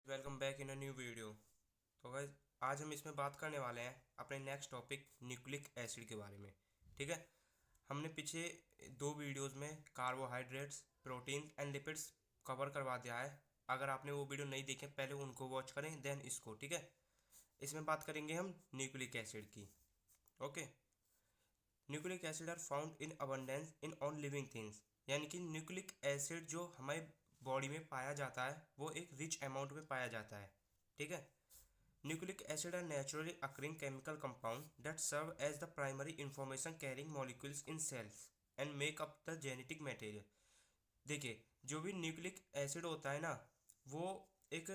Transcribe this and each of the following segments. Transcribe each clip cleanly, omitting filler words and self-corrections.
Welcome back in a new video. तो guys आज हम इसमें बात करने वाले हैं अपने नेक्स्ट टॉपिक न्यूक्लिक एसिड के बारे में। ठीक है, हमने पीछे दो वीडियोस में carbohydrates, protein and lipids cover करवा दिया है। अगर आपने वो वीडियो नहीं देखे पहले उनको वॉच करें देन इसको। ठीक है, इसमें बात करेंगे हम न्यूक्लिक एसिड की। Okay, nucleic acid are found in abundance in on living things, यानी कि न्यूक्लिक एसिड जो हमारे बॉडी में पाया जाता है वो एक रिच अमाउंट में पाया जाता है। ठीक है, nucleic acid are naturally occurring chemical compound that serve as the primary information carrying molecules in cells and make up the genetic material. देखिए, जो भी न्यूक्लिक एसिड होता है ना, वो एक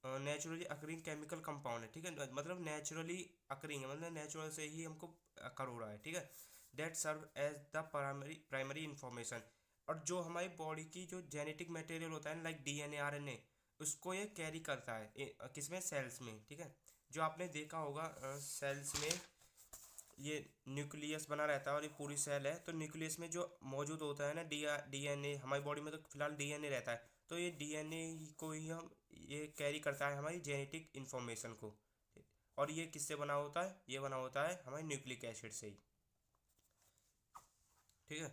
नेचुरली अकरिंग केमिकल कंपाउंड है। ठीक है, मतलब नेचुरली अकरिंग है, मतलब नेचुरल से ही हमको अकर हो रहा है। ठीक है, that serve as the primary information. और जो हमारी बॉडी की जो जेनेटिक मटेरियल होता है लाइक डीएनए आरएनए, उसको ये कैरी करता है किसमें, सेल्स में। ठीक है, जो आपने देखा होगा सेल्स में ये न्यूक्लियस बना रहता है और ये पूरी सेल है, तो न्यूक्लियस में जो मौजूद होता है ना डीएनए, हमारी बॉडी में तो फिलहाल डीएनए रहता है, तो ये डीएनए को ही हम ये कैरी करता है हमारी जेनेटिक इन्फॉर्मेशन को। और ये किससे बना होता है, ये बना होता है हमारे न्यूक्लिक एसिड से ही। ठीक है,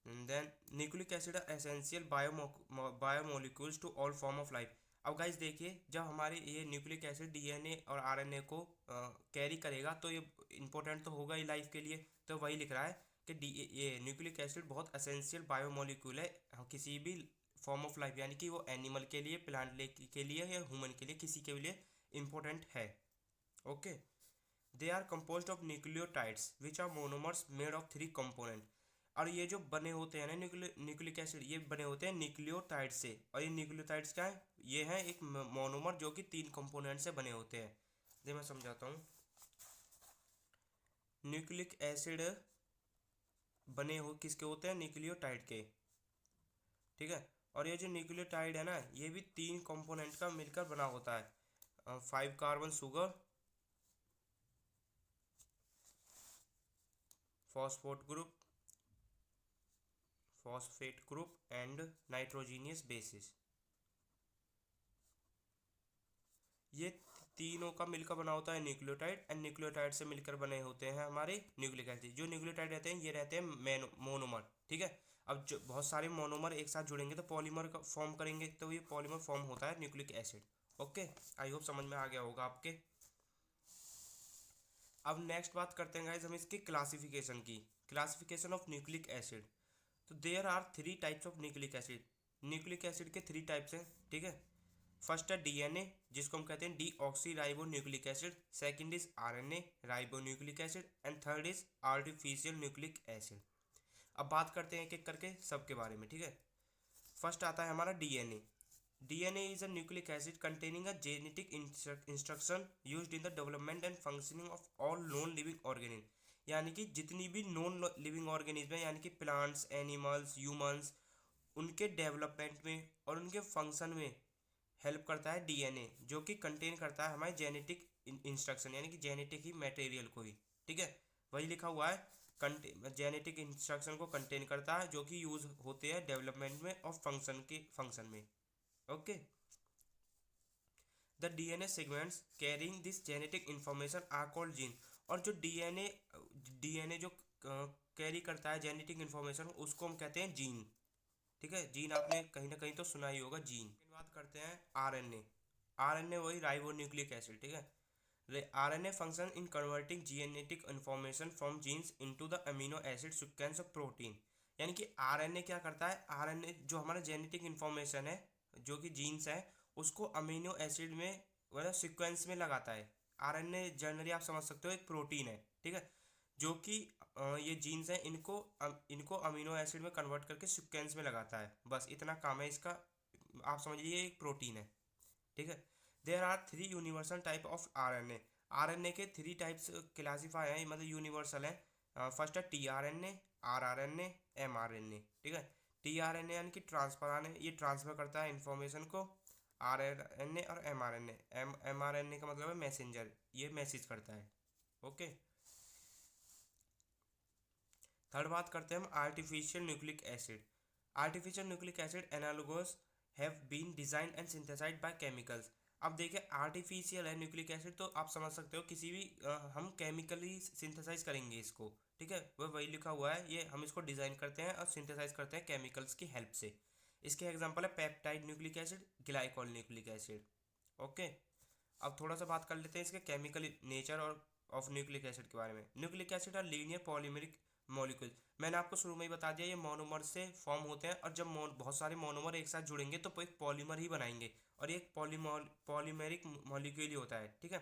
then nucleic acid are essential biomolecules to all form of life. अब गाइस देखिए, जब हमारे ये न्यूक्लिक एसिड डीएनए और आरएनए को कैरी करेगा तो ये इंपॉर्टेंट तो होगा ही लाइफ के लिए। तो वही लिख रहा है कि ये न्यूक्लिक एसिड बहुत एसेंशियल बायोमोलिक्यूल है किसी भी फॉर्म ऑफ लाइफ, यानी कि वो एनिमल के लिए, प्लांट के लिए या ह्यूमन के लिए, किसी के लिए इम्पोर्टेंट है। Okay, they are composed of nucleotides which are monomers made of three component. और ये जो बने होते हैं ना न्यूक्लिक एसिड, ये बने होते हैं न्यूक्लियोटाइड से। और ये न्यूक्लियोटाइड्स क्या है, ये है एक मोनोमर जो कि तीन कंपोनेंट से बने होते हैं। ये मैं समझाता हूँ। न्यूक्लिक एसिड बने हो किसके होते हैं, न्यूक्लियोटाइड के। ठीक है, और ये जो न्यूक्लियोटाइड है ना, ये भी तीन कंपोनेंट का मिलकर बना होता है। 5 carbon sugar, phosphate group and nitrogenous basis. ये तीनों का मिलकर बना होता है न्यूक्लियोटाइड, एंड न्यूक्लियोटाइड से मिलकर बने होते हैं हमारे न्यूक्लिक एसिड। जो न्यूक्लियोटाइड रहते हैं ये रहते हैं मोनोमर। ठीक है, अब जो बहुत सारे मोनोमर एक साथ जुड़ेंगे तो पॉलीमर का फॉर्म करेंगे, तो ये पॉलीमर फॉर्म होता है nucleic acid. Okay, I hope समझ में आ गया होगा आपके। अब नेक्स्ट बात करते हैं गाइस हम इसकी क्लासिफिकेशन की। Classification of nucleic acid. तो there are three types of nucleic acid. Nucleic acid के थ्री टाइप्स हैं। ठीक है, फर्स्ट है डीएनए जिसको हम कहते हैं D oxy ribo nucleic acid, second is RNA ribo nucleic acid, and third is artificial nucleic acid. अब बात करते हैं एक एक करके सबके बारे में। ठीक है, फर्स्ट आता है हमारा DNA. DNA is a nucleic acid containing a genetic instruction used in the development and functioning of all non living organism. यानी कि जितनी भी नॉन लिविंग ऑर्गेनिज्म है, यानी कि प्लांट्स, एनिमल्स, ह्यूमंस, उनके डेवलपमेंट में और उनके फंक्शन में हेल्प करता है डीएनए, जो कि कंटेन करता है हमारे जेनेटिक इंस्ट्रक्शन, यानी कि जेनेटिक ही मटेरियल को ही। ठीक है, वही लिखा हुआ है, जेनेटिक इंस्ट्रक्शन को कंटेन करता है जो कि यूज होते हैं डेवलपमेंट में और फंक्शन में। Okay, the DNA segments carrying this genetic information are called gene. और जो डीएनए जो कैरी करता है जेनेटिक इंफॉर्मेशन, उसको हम कहते हैं जीन। ठीक है, जीन आपने कहीं ना कहीं तो सुना ही होगा जीन। बात करते हैं आरएनए। आरएनए वही राइबो न्यूक्लिक एसिड। ठीक है, RNA function in converting genetic information from genes into the amino acid sequence of protein. यानी कि आरएनए क्या करता है, आरएनए जो हमारा जेनेटिक इंफॉर्मेशन है जो कि जीन्स है, उसको अमीनो एसिड में मतलब सीक्वेंस में लगाता है। आरएनए जनरली आप समझ सकते हो एक प्रोटीन है। ठीक है, जो कि ये जीन्स हैं, इनको अमीनो एसिड में कन्वर्ट करके सीक्वेंस में लगाता है। बस इतना काम है इसका, आप समझ लीजिए एक प्रोटीन है। ठीक है, there are three universal type of RNA. RNA के थ्री टाइप्स क्लासीफाई हैं, मतलब यूनिवर्सल हैं। फर्स्ट है टीआरएनए, आरआरएनए, एमआरएनए। ठीक है, टीआरएनए यानी कि ट्रांसफर आरएनए, ये ट्रांसफर करता है इन्फॉर्मेशन को। आरआरएनए और एमआरएनए, एमआरएनए का मतलब है मैसेंजर, ये मैसेज करता है। ओके, थर्ड बात करते हैं हम artificial nucleic acid. Artificial nucleic acid analogues have been design and synthesized by chemicals. अब देखिए आर्टिफिशियल है न्यूक्लिक एसिड, तो आप समझ सकते हो किसी भी हम केमिकली सिंथेसाइज करेंगे इसको, ठीक है, वो वही लिखा हुआ है, ये हम इसको डिजाइन करते हैं और सिंथेसाइज करते हैं केमिकल्स की हेल्प से। इसके एग्जांपल है peptide nucleic acid, glycol nucleic acid. Okay, अब थोड़ा सा बात कर लेते हैं इसके केमिकल नेचर और ऑफ न्यूक्लिक एसिड के बारे में। न्यूक्लिक एसिड और लीनियर पॉलीमेरिक मॉलिक्यूल, मैंने आपको शुरू में ही बता दिया, ये मोनोमर से फॉर्म होते हैं, और जब बहुत सारे मोनोमर एक साथ जुड़ेंगे तो एक पॉलीमर ही बनाएंगे, और ये एक पॉलीमेरिक मॉलिक्यूल ही होता है, ठीक है।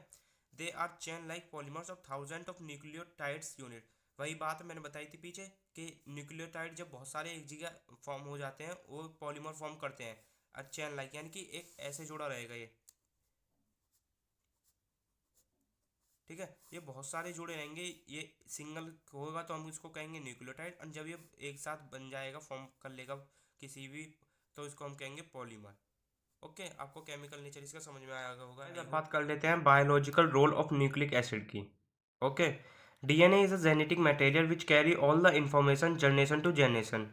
They are chain like polymers of thousand of nucleotides unit. वही बात मैंने बताई थी पीछे कि न्यूक्लियोटाइड जब बहुत सारे एक जगह फॉर्म हो जाते हैं वो पॉलीमर फॉर्म करते हैं, और चेन लाइक यानी कि एक ऐसे जुड़ा रहेगा ये, ठीक है। ये बहुत सारे जुड़े रहेंगे, ये सिंगल होगा तो हम इसको कहेंगे न्यूक्लियोटाइड, और जब ये एक साथ बन जाएगा फॉर्म कर लेगा किसी भी, तो इसको हम कहेंगे पॉलीमर। ओके, आपको केमिकल नेचर इसका समझ में आया होगा। अब बात कर लेते हैं biological role of nucleic acid की। Okay, DNA is a genetic material which carry all the information generation to generation.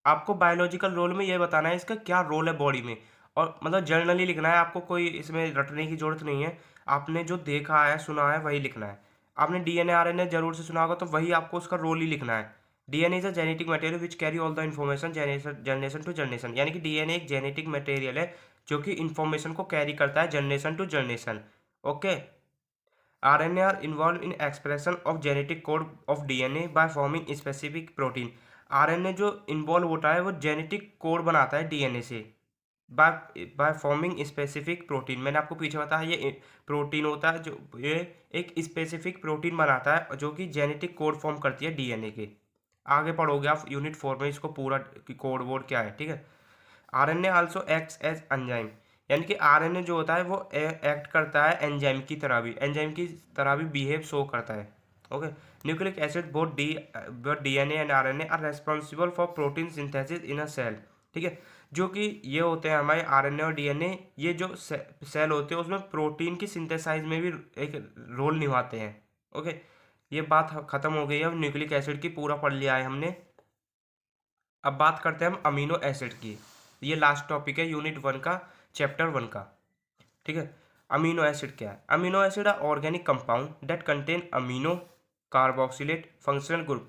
आपको बायोलॉजिकल रोल में ये बताना है इसका क्या रोल है बॉडी में, और मतलब जर्नली लिखना है, आपको कोई इसमें रटने की जरूरत नहीं है, आपने जो देखा है सुना है वही लिखना है। आपने डीएनए आरएनए जरूर से सुना होगा, तो वही आपको उसका रोल ही लिखना है। DNA is a genetic material which carry all the information generation to generation, यानी कि डीएनए एक जेनेटिक मटेरियल है जो कि इंफॉर्मेशन को कैरी करता है generation to generation. Okay, RNA are involved in expression of genetic code of DNA by forming specific protein। RNA जो इन्वॉल्व होता है वो जेनेटिक कोड बनाता है डीएनए से, बाय फॉर्मिंग स्पेसिफिक प्रोटीन। मैंने आपको पीछे बताया ये प्रोटीन होता है, जो ये एक स्पेसिफिक प्रोटीन बनाता है जो कि जेनेटिक कोड फॉर्म करती है डीएनए के। आगे पढ़ोगे आप यूनिट 4 में इसको पूरा कोड वोड क्या है, ठीक है। RNA also acts as enzyme, यानी कि आरएनए जो होता है वो एक्ट करता है एंजाइम की तरह भी, एंजाइम की तरह भी बिहेव शो करता है। Okay, nucleic acid both DNA and RNA are responsible for protein synthesis in a cell, ठीक है। जो कि ये होते हैं हमारे आरएनए और डीएनए, ये जो सेल होते हैं उसमें प्रोटीन की सिंथेसाइज में भी एक रोल निभाते हैं। ओके, ये बात खत्म हो गई। अब न्यूक्लिक एसिड की पूरा पढ़ लिया है हमने। अब बात करते हैं हम अमीनो एसिड की। ये लास्ट टॉपिक है यूनिट 1 का, चैप्टर 1 का, ठीक है। अमीनो एसिड क्या है? Amino acid are organic compound that contain amino carboxylate functional group,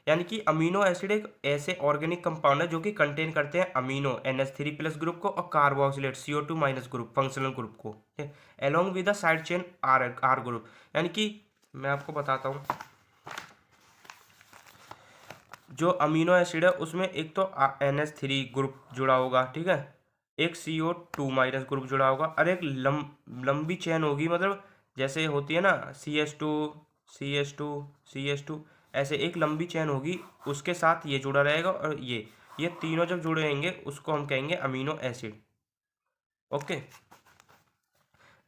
यानी कि अमीनो एसिड एक ऐसे ऑर्गेनिक कंपाउंड है जो कि कंटेन करते हैं अमीनो NH3+ ग्रुप को और carboxylate CO2- group functional group को, along with the side chain R group. यानी कि मैं आपको बताता हूँ, जो अमीनो एसिड है उसमें एक तो NH3 ग्रुप जुड़ा होगा, ठीक है, एक CO2- ग्रुप जुड़ा होगा, और एक लंबी चेन होगी, मतलब जैसे होती है ना CH2 CH2 CH2, ऐसे एक लंबी चेन होगी, उसके साथ ये जुड़ा रहेगा, और ये तीनों जब जुड़े रहेंगे उसको हम कहेंगे amino acid. Okay,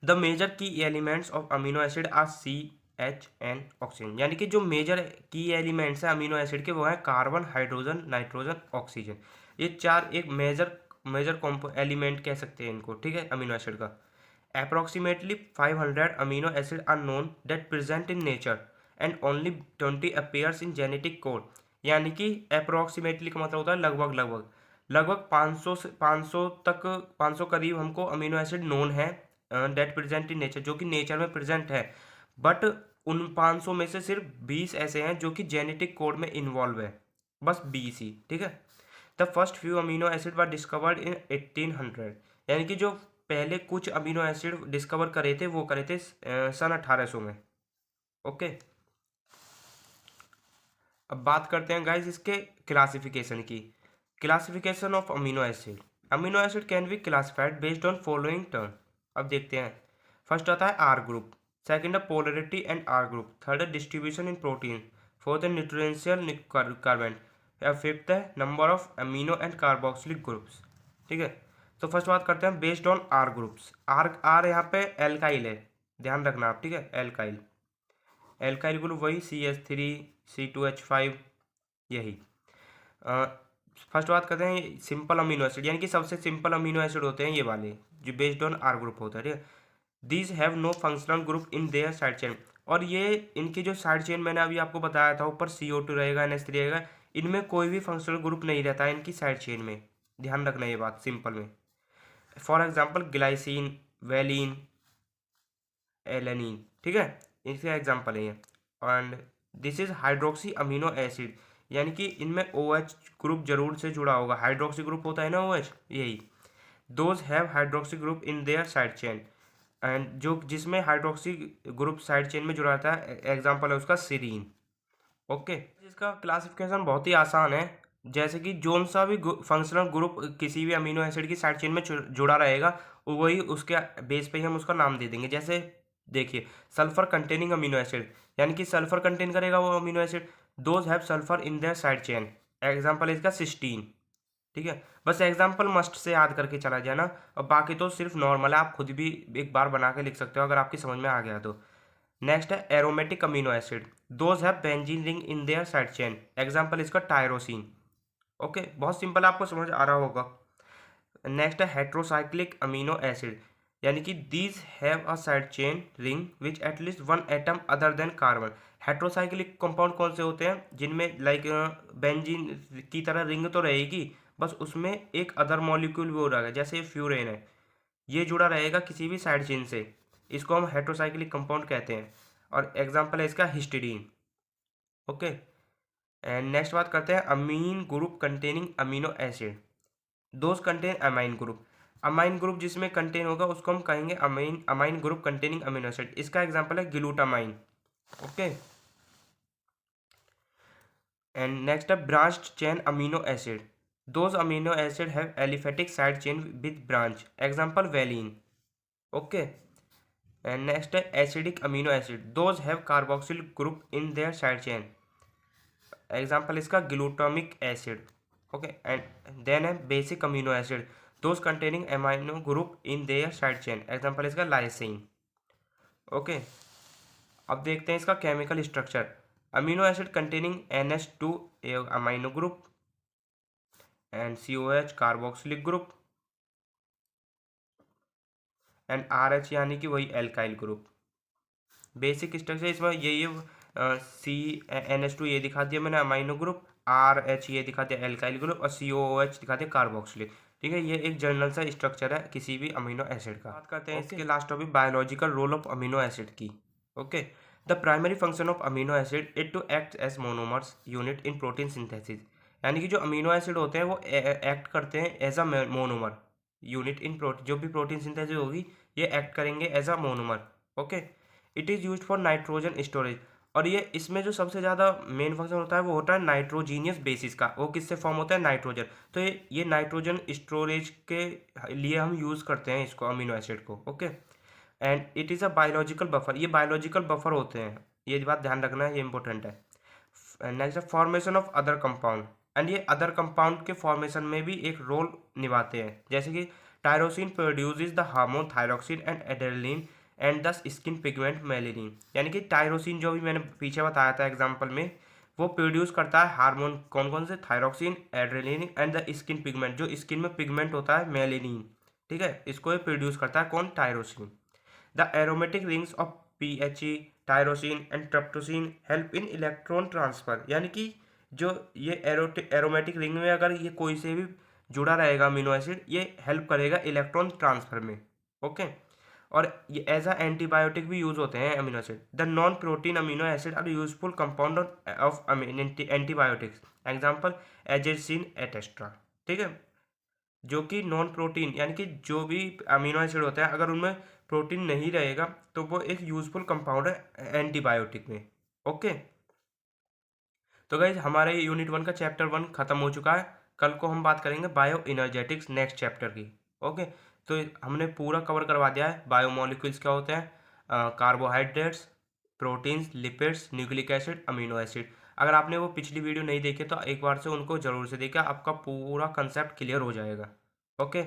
the major key elements of amino acid are CH and oxygen, यानी कि जो मेजर की एलिमेंट्स हैं अमीनो एसिड के वो हैं कार्बन, हाइड्रोजन, नाइट्रोजन, ऑक्सीजन। ये चार एक मेजर एलिमेंट कह सकते हैं इनको, ठीक है, अमीनो एसिड का। Approximately 500 amino acid are known that present in nature and only 20 appears in genetic code, यानी कि अप्रोक्सीमेटली का मतलब होता है लगभग 500 से 500 तक, 500 करीब हमको अमीनो एसिड नोन है डेट प्रेजेंट इन नेचर, जो कि नेचर में प्रेजेंट है, बट उन 500 में से सिर्फ 20 ऐसे हैं जो कि जेनेटिक कोड में इन्वॉल्व है, बस 20 ही, ठीक है। The first few amino acid were discovered in 1800, यानी कि जो पहले कुछ अमीनो एसिड डिस्कवर करे थे वो करे थे सन 1800 में। ओके, अब बात करते हैं गाइस इसके क्लासिफिकेशन की। Classification of amino acid can be classified based on following term. अब देखते हैं, फर्स्ट आता है आर ग्रुप, सेकंड है polarity and R group, third है डिस्ट्रीब्यूशन इन प्रोटीन, फोर्थ है न्यूट्रिएंशियल कार्बन, या फिफ्थ है number of amino and carboxylic groups, ठीक है। तो फर्स्ट बात करते हैं based on R groups. R यहाँ पे एल्काइल है, ध्यान रखना आप, ठीक है, एल्काइल ग्रुप वही CH3 C2H5, यही। फर्स्ट बात करते हैं सिंपल अमीनो एसिड, यानी कि सबसे सिंपल अमीनो एसिड होते हैं ये वाले जो बेस्ड ऑन आर ग्रुप होता है, ठीक है। These have no functional group in their side chain, और ये इनकी जो साइड चेन मैंने अभी आपको बताया था, ऊपर CO2 रहेगा, NH3 रहेगा, इनमें कोई भी फंक्शनल ग्रुप नहीं रहता है इनकी साइड चेन में, ध्यान रखना ये बात सिंपल में। For example glycine, valine, alanine, ठीक है, इसका एग्जांपल है ये। And this is hydroxy amino acid, यानी कि इनमें OH ग्रुप जरूर से जुड़ा होगा। हाइड्रोक्सी ग्रुप होता है ना OH, यही। Those have hydroxy group in their side chain, and जो जिसमें हाइड्रोक्सी ग्रुप साइड चेन में जुड़ा रहता है, एग्जांपल है उसका सीरीन। ओके, इसका क्लासिफिकेशन बहुत ही आसान है। जैसे कि जोन सा भी फंक्शनल ग्रुप किसी भी अमीनो एसिड की साइड चेन में जुड़ा रहेगा, वही उसके बेस पे ही हम उसका नाम दे देंगे। जैसे देखिए, सल्फर कंटेनिंग अमीनो एसिड, यानी कि सल्फर कंटेन करेगा वो amino acid, those have sulphur in their side chain, example है इसका सिस्टीन। ठीक है, बस एग्जांपल मस्ट से याद करके चला जाना, और बाकी तो सिर्फ नॉर्मल है, आप खुद भी एक बार बना के लिख सकते हो अगर आपकी समझ में आ गया तो। नेक्स्ट है aromatic amino acid, those have benzene ring in their side chain, example इसका टायरोसिन। ओके, बहुत सिंपल, आपको समझ आ रहा होगा। नेक्स्ट है हेट्रोसाइक्लिक अमीनो एसिड, यानी कि these have a side chain ring which at least one atom other than carbon. Heterocyclic compound कौन से होते हैं? जिनमें लाइक बेंजीन की तरह रिंग तो रहेगी, बस उसमें एक अदर मॉलिक्यूल भी हो रहा है, जैसे फ्यूरेन है, ये जुड़ा रहेगा किसी भी साइड चेन से, इसको हम हेट्रोसाइक्लिक कंपाउंड कहते हैं। और एग्जांपल है इसका हिस्टिडीन। ओके, एंड नेक्स्ट बात करते हैं amine group containing amino acid, those contain amine group. Amine group जिसमें कंटेन होगा उसको हम कहेंगे amine group containing amino acid. इसका एग्जांपल है ग्लूटामाइन। ओके, एंड नेक्स्ट है branched chain amino acid, those amino acid have aliphatic side chain with branch, example valine. Okay, and next है acidic amino acid, those have carboxyl group in their side chain, example इसका glutamic acid. Okay, and then है basic amino acid, those containing amino group in their side chain, example इसका lysine. Okay, अब देखते हैं इसका chemical structure. Amino acid containing NH2 amino group, and COH carboxylic group, and RH यानी कि वही alkyl group. Basic structure इसमें ये CNH2 ये दिखा दिया मैंने अमीनो ग्रुप, RH ये दिखा दिया एल्काइल ग्रुप, और COOH दिखा दिया कार्बोक्सिलिक। ठीक है, ये एक जनरल सा स्ट्रक्चर है किसी भी अमीनो एसिड का। बात करते हैं इसके last topic biological role of amino acid की। Okay, the primary function of amino acid is to act as monomers unit in protein synthesis, यानी कि जो अमीनो एसिड होते हैं वो एक्ट करते हैं as a monomer unit in protein, जो भी प्रोटीन सिंथेसिस होगी ये एक्ट करेंगे as a monomer. Okay, it is use for nitrogen storage, और ये इसमें जो सबसे ज़्यादा मेन फंक्शन होता है वो होता है नाइट्रोजीनियस बेसिस का। वो किससे फॉर्म होता है? नाइट्रोजन। तो ये नाइट्रोजन स्टोरेज के लिए हम यूज़ करते हैं इसको, अमीनो एसिड को। Okay, and it is a biological buffer, ये बायोलॉजिकल बफर होते हैं, ये बात ध्यान रखना है, ये इंपॉर्टेंट है। नेक्स्ट है formation of other compound, and ये अदर कंपाउंड के फॉर्मेशन में भी एक रोल निभाते हैं। जैसे कि tyrosine produces the hormone thyroxine and adrenaline and the skin pigment melanin, यानी कि टायरोसिन जो भी मैंने पीछे बताया था एग्जांपल में, वो प्रोड्यूस करता है हार्मोन कौन कौन से? Thyroxine, adrenaline and the skin pigment, जो स्किन में पिगमेंट होता है मेलेनिन। ठीक है, इसको ये प्रोड्यूस करता है कौन? Tyrosine. The aromatic rings of PHE, tyrosine and tryptophan help in electron transfer, यानी कि जो ये एरोमेटिक रिंग में अगर ये कोई से भी जुड़ा रहेगा अमीनो एसिड, ये हेल्प करेगा इलेक्ट्रॉन ट्रांसफर में। ओके, और ये एज अ एंटीबायोटिक भी यूज होते हैं amino acid. The non protein amino acid are useful compound of antibiotics, example azaserine et cetera. ठीक है, जो कि नॉन प्रोटीन, यानी कि जो भी अमीनो एसिड होता है अगर उनमें प्रोटीन नहीं रहेगा तो वो एक यूजफुल कंपाउंड है एंटीबायोटिक में। ओके, तो गाइज हमारे यूनिट 1 का चैप्टर 1 खत्म हो चुका है। कल को हम बात करेंगे बायो इनर्जेटिक्स नेक्स्ट चैप्टर की। ओके, तो हमने पूरा कवर करवा दिया है। बायोमोलिक्यूल्स क्या होते हैं? Carbohydrates, proteins, lipids, nucleic acid, amino acid. अगर आपने वो पिछली वीडियो नहीं देखी तो एक बार से उनको जरूर से देखा, आपका पूरा कंसेप्ट क्लियर हो जाएगा। ओके,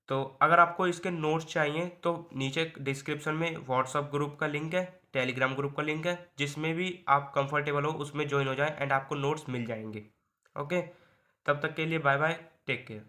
तो अगर आपको इसके नोट्स चाहिए तो नीचे डिस्क्रिप्शन में व्हाट्सअप ग्रुप का लिंक है, टेलीग्राम ग्रुप का लिंक है, जिसमें भी आप कंफर्टेबल हो उसमें ज्वाइन हो जाएं एंड आपको नोट्स मिल जाएंगे। ओके, तब तक के लिए बाय बाय, टेक केयर।